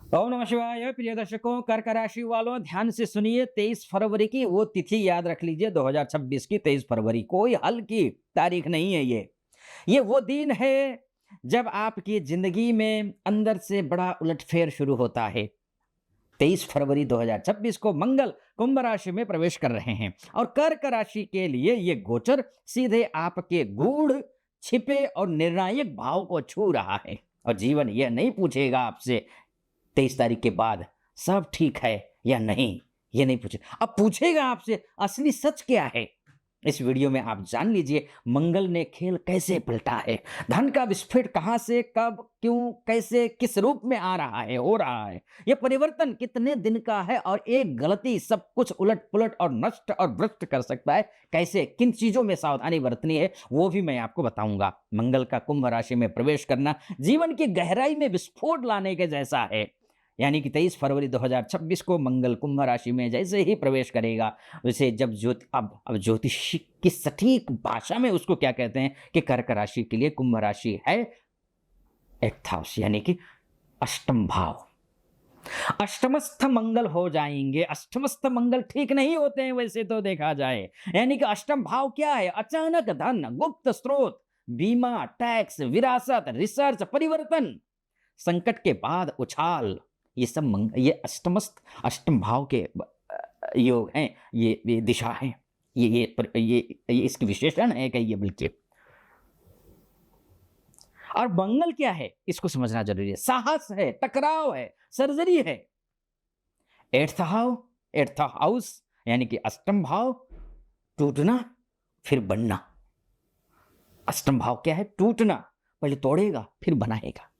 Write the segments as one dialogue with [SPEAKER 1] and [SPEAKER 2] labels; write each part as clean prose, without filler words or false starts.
[SPEAKER 1] ओम नमः शिवाय। प्रिय दर्शकों, कर्क राशि वालों ध्यान से सुनिए। 23 फरवरी की वो तिथि याद रख लीजिए, 2026 की 23 फरवरी। कोई हल की तारीख नहीं है ये वो दिन है जब आपकी जिंदगी में अंदर से बड़ा उलटफेर शुरू होता है। 23 फरवरी 2026 को मंगल कुंभ राशि में प्रवेश कर रहे हैं और कर्क राशि के लिए ये गोचर सीधे आपके गूढ़, छिपे और निर्णायक भाव को छू रहा है। और जीवन यह नहीं पूछेगा आपसे 23 तारीख के बाद सब ठीक है या नहीं, ये नहीं पूछे। अब पूछेगा आपसे असली सच क्या है। इस वीडियो में आप जान लीजिए मंगल ने खेल कैसे पलटा है। धन का विस्फोट कहां से, कब, क्यों, कैसे, किस रूप में आ रहा है, हो रहा है। यह परिवर्तन कितने दिन का है और एक गलती सब कुछ उलट पुलट और नष्ट और भ्रष्ट कर सकता है। कैसे, किन चीजों में सावधानी बरतनी है वो भी मैं आपको बताऊंगा। मंगल का कुंभ राशि में प्रवेश करना जीवन की गहराई में विस्फोट लाने के जैसा है। यानी कि 23 फरवरी 2026 को मंगल कुंभ राशि में जैसे ही प्रवेश करेगा, वैसे जब अब ज्योतिष की सटीक भाषा में उसको क्या कहते हैं कि कर्क राशि के लिए कुंभ राशि है एट्थ हाउस, यानी कि अष्टम भाव। अष्टमस्थ मंगल हो जाएंगे। अष्टमस्थ मंगल ठीक नहीं होते हैं वैसे तो देखा जाए। यानी कि अष्टम भाव क्या है? अचानक धन, गुप्त स्रोत, बीमा, टैक्स, विरासत, रिसर्च, परिवर्तन, संकट के बाद उछाल। ये सब ये अष्टम भाव के योग हैं। ये दिशा है। ये इसकी विशेषण है कि ये बल्कि। और मंगल क्या है इसको समझना जरूरी है। साहस है, टकराव है, सर्जरी है। एट्थ हाउस यानी कि अष्टम भाव, टूटना फिर बनना। अष्टम भाव क्या है? टूटना, पहले तोड़ेगा फिर बनाएगा।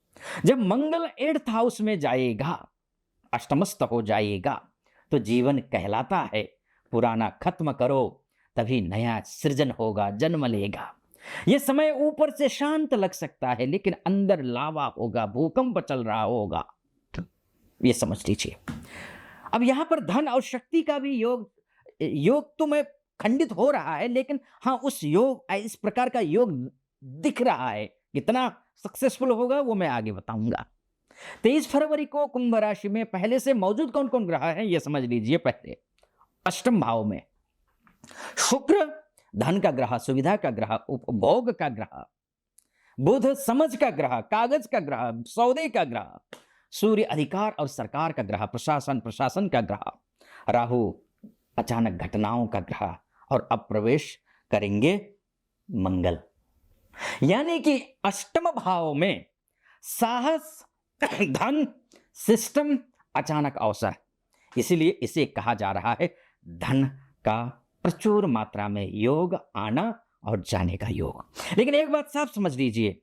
[SPEAKER 1] जब मंगल एट्थ हाउस में जाएगा, अष्टमस्थ हो जाएगा, तो जीवन कहलाता है पुराना खत्म करो तभी नया सृजन होगा, जन्म लेगा। यह समय ऊपर से शांत लग सकता है लेकिन अंदर लावा होगा, भूकंप चल रहा होगा। यह समझ लीजिए। अब यहां पर धन और शक्ति का भी योग तो मैं खंडित हो रहा है, लेकिन हाँ इस प्रकार का योग दिख रहा है। कितना सक्सेसफुल होगा वो मैं आगे बताऊंगा। 23 फरवरी को कुंभ राशि में पहले से मौजूद कौन कौन ग्रह हैं यह समझ लीजिए। पहले अष्टम भाव में शुक्र, धन का ग्रह, सुविधा का ग्रह, उपभोग का ग्रह। बुध, समझ का ग्रह, कागज का ग्रह, सौदे का ग्रह। सूर्य, अधिकार और सरकार का ग्रह, प्रशासन का ग्रह। राहु, अचानक घटनाओं का ग्रह। और अब प्रवेश करेंगे मंगल, यानी कि अष्टम भाव में साहस, धन, सिस्टम, अचानक अवसर। इसीलिए इसे कहा जा रहा है धन का प्रचुर मात्रा में योग आना और जाने का योग। लेकिन एक बात साफ समझ लीजिए,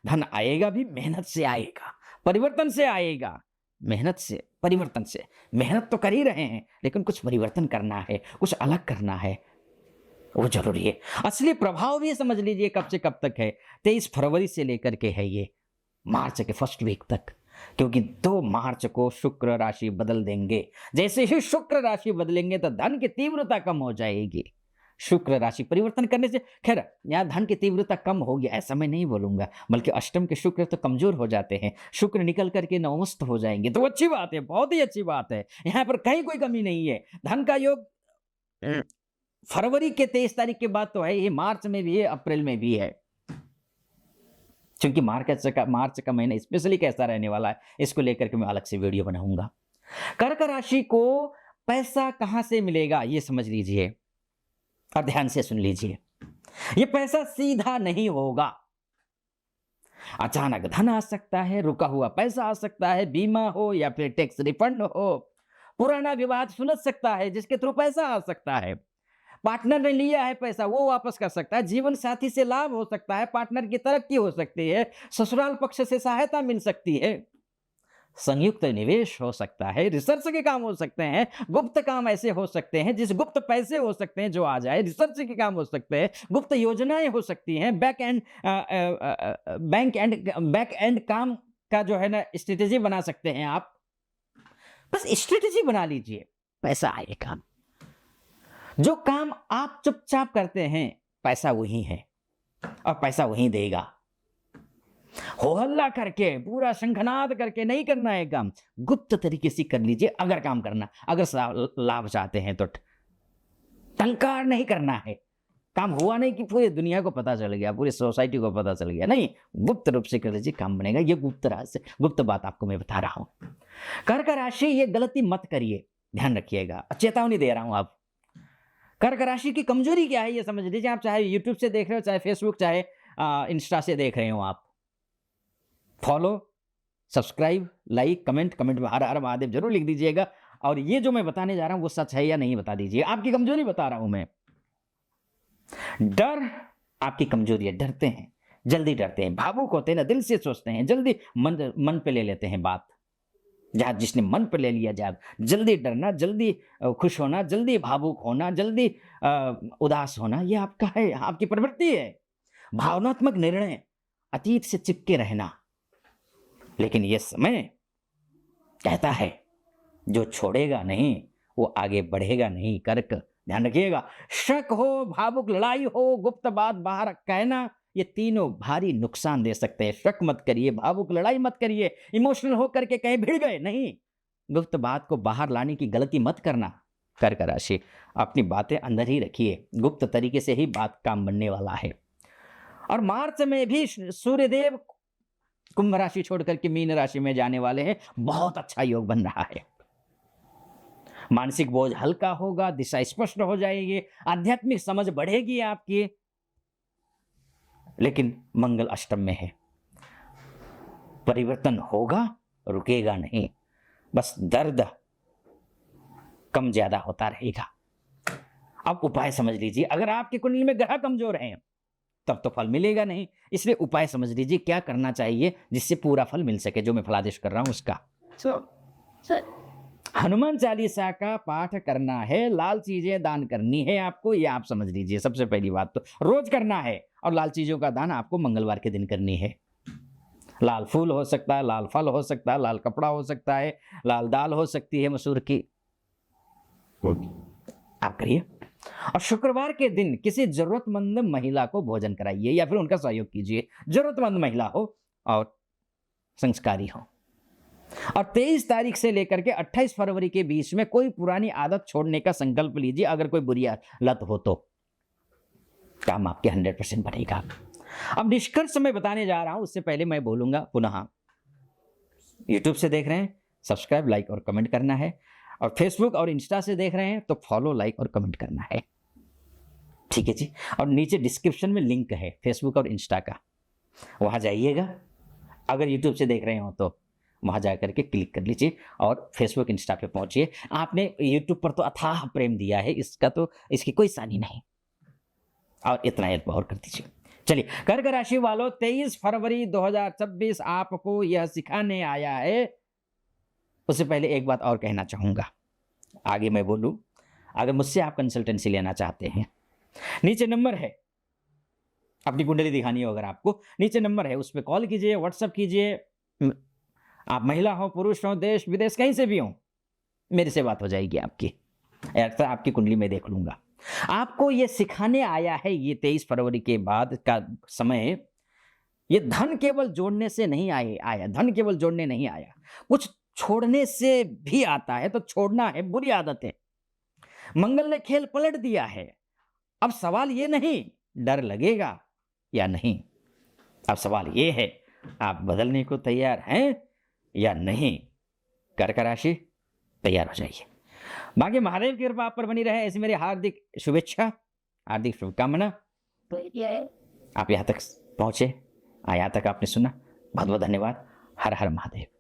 [SPEAKER 1] धन आएगा भी मेहनत से आएगा, परिवर्तन से आएगा। मेहनत से, परिवर्तन से। मेहनत तो कर ही रहे हैं लेकिन कुछ परिवर्तन करना है, कुछ अलग करना है, वो जरूरी है। असली प्रभाव भी समझ लीजिए कब से कब तक है। 23 फरवरी से लेकर के है ये मार्च के फर्स्ट वीक तक, क्योंकि 2 मार्च को शुक्र राशि बदल देंगे। जैसे ही शुक्र राशि बदलेंगे तो धन की तीव्रता कम हो जाएगी। शुक्र राशि परिवर्तन करने से, खैर यहाँ धन की तीव्रता कम होगी ऐसा मैं नहीं बोलूंगा, बल्कि अष्टम के शुक्र तो कमजोर हो जाते हैं, शुक्र निकल करके नवमस्थ हो जाएंगे, तो अच्छी बात है, बहुत ही अच्छी बात है। यहाँ पर कहीं कोई कमी नहीं है। धन का योग फरवरी के 23 तारीख के बाद तो है, ये मार्च में भी है, अप्रैल में भी है। क्योंकि मार्च का महीना स्पेशली कैसा रहने वाला है इसको लेकर के मैं अलग से वीडियो बनाऊंगा। कर्क राशि को पैसा कहां से मिलेगा ये समझ लीजिए और ध्यान से सुन लीजिए। ये पैसा सीधा नहीं होगा। अचानक धन आ सकता है, रुका हुआ पैसा आ सकता है, बीमा हो या फिर टैक्स रिफंड हो, पुराना विवाद सुलझ सकता है जिसके थ्रू पैसा आ सकता है। पार्टनर ने लिया है पैसा वो वापस कर सकता है, जीवन साथी से लाभ हो सकता है, पार्टनर की तरक्की हो सकती है, ससुराल पक्ष से सहायता मिल सकती है, संयुक्त निवेश हो सकता है, रिसर्च के काम हो सकते हैं, गुप्त काम ऐसे हो सकते हैं जिस गुप्त पैसे हो सकते हैं जो आ जाए, रिसर्च के काम हो सकते हैं, गुप्त योजनाएं हो सकती हैं, बैक एंड काम का जो है ना स्ट्रेटेजी बना सकते हैं आप। बस स्ट्रेटेजी बना लीजिए, पैसा आएगा। जो काम आप चुपचाप करते हैं पैसा वही है और पैसा वही देगा। हो हल्ला करके, पूरा शंखनाद करके नहीं करना है काम। गुप्त तरीके से कर लीजिए अगर काम करना, अगर लाभ चाहते हैं तो। टंकार नहीं करना है। काम हुआ नहीं कि पूरी दुनिया को पता चल गया, पूरी सोसाइटी को पता चल गया, नहीं, गुप्त रूप से कर लीजिए, काम बनेगा। ये गुप्त रहस्य, गुप्त बात आपको मैं बता रहा हूं। कर्क राशि, ये गलती मत करिए, ध्यान रखिएगा, चेतावनी दे रहा हूं। आप कर्क राशि की कमजोरी क्या है ये समझ लीजिए। आप चाहे यूट्यूब से देख रहे हो, चाहे फेसबुक, चाहे इंस्टा से देख रहे हो, आप फॉलो, सब्सक्राइब, लाइक, कमेंट में हर हर महादेव जरूर लिख दीजिएगा। और ये जो मैं बताने जा रहा हूं वो सच है या नहीं बता दीजिए। आपकी कमजोरी बता रहा हूं मैं। डर आपकी कमजोरी है, डरते हैं, जल्दी डरते हैं, भावुक होते हैं ना, दिल से सोचते हैं, जल्दी मन पे ले लेते हैं बात। जहां जिसने मन पे ले लिया जाए, जल्दी डरना, जल्दी खुश होना, जल्दी भावुक होना, जल्दी उदास होना, ये आपका है, आपकी प्रवृत्ति है। भावनात्मक निर्णय, अतीत से चिपके रहना। लेकिन यह समय कहता है जो छोड़ेगा नहीं वो आगे बढ़ेगा नहीं। कर्क ध्यान रखिएगा। शक हो, भावुक लड़ाई हो, गुप्त बात बाहर कहना, ये तीनों भारी नुकसान दे सकते हैं। शक मत करिए, भावुक लड़ाई मत करिए, इमोशनल होकर के कहीं भिड़ गए नहीं, गुप्त बात को बाहर लाने की गलती मत करना। कर्क राशि, अपनी बातें अंदर ही रखिए, गुप्त तरीके से ही बात काम बनने वाला है। और मार्च में भी सूर्यदेव कुंभ राशि छोड़ करके मीन राशि में जाने वाले हैं। बहुत अच्छा योग बन रहा है। मानसिक बोझ हल्का होगा, दिशा स्पष्ट हो जाएगी, आध्यात्मिक समझ बढ़ेगी आपकी। लेकिन मंगल अष्टम में है, परिवर्तन होगा, रुकेगा नहीं, बस दर्द कम ज्यादा होता रहेगा। अब उपाय समझ लीजिए। अगर आपकी कुंडली में ग्रह कमजोर हैं तब तो फल मिलेगा नहीं, इसलिए उपाय समझ लीजिए क्या करना चाहिए जिससे पूरा फल मिल सके। जो मैं फलादेश कर रहा हूं उसका हनुमान चालीसा का पाठ करना है, लाल चीजें दान करनी है आपको, ये आप समझ लीजिए। सबसे पहली बात तो रोज करना है, और लाल चीजों का दान आपको मंगलवार के दिन करनी है। लाल फूल हो सकता है, लाल फल हो सकता है, लाल कपड़ा हो सकता है, लाल दाल हो सकती है मसूर की, आप करिए। और शुक्रवार के दिन किसी जरूरतमंद महिला को भोजन कराइए या फिर उनका सहयोग कीजिए। जरूरतमंद महिला हो और संस्कारी हो। और 23 तारीख से लेकर के 28 फरवरी के बीच में कोई पुरानी आदत छोड़ने का संकल्प लीजिए। अगर कोई बुरी लत हो तो काम आपके 100% बढ़ेगा। अब निष्कर्ष मैं बताने जा रहा हूं, उससे पहले मैं बोलूंगा पुनः, यूट्यूब से देख रहे हैं सब्सक्राइब, लाइक और कमेंट करना है, और फेसबुक और इंस्टा से देख रहे हैं तो फॉलो, लाइक और कमेंट करना है, ठीक है जी। और नीचे डिस्क्रिप्शन में लिंक है फेसबुक और इंस्टा का, वहां जाइएगा। अगर यूट्यूब से देख रहे हो तो वहां जाकर के क्लिक कर लीजिए और फेसबुक इंस्टा पे पहुंचिए। आपने यूट्यूब पर तो अथाह प्रेम दिया है, इसका तो इसकी कोई सानी नहीं, और इतना हेल्प और कर दीजिए। चलिए, कर्क राशि वालों, 23 फरवरी 2026 आपको यह सिखाने आया है। उससे पहले एक बात और कहना चाहूंगा, आगे मैं बोलूं। अगर मुझसे आप कंसल्टेंसी लेना चाहते हैं, नीचे नंबर है, अपनी कुंडली दिखानी हो अगर आपको, नीचे नंबर है, उस पर कॉल कीजिए, व्हाट्सएप कीजिए। आप महिला हो, पुरुष हो, देश विदेश कहीं से भी हो, मेरे से बात हो जाएगी आपकी, ऐसा आपकी कुंडली में देख लूंगा। आपको ये सिखाने आया है, ये 23 फरवरी के बाद का समय, ये धन केवल जोड़ने से नहीं आया, धन केवल जोड़ने नहीं आया, कुछ छोड़ने से भी आता है। तो छोड़ना है, बुरी आदत है। मंगल ने खेल पलट दिया है। अब सवाल ये नहीं डर लगेगा या नहीं, अब सवाल ये है आप बदलने को तैयार हैं या नहीं। कर्क राशि, तैयार हो जाइए। बाकी महादेव की कृपा आप पर बनी रहे, ऐसी मेरी हार्दिक शुभेच्छा, हार्दिक शुभकामना। आप यहाँ तक पहुंचे, यहाँ तक आपने सुना, बहुत बहुत धन्यवाद। हर हर महादेव।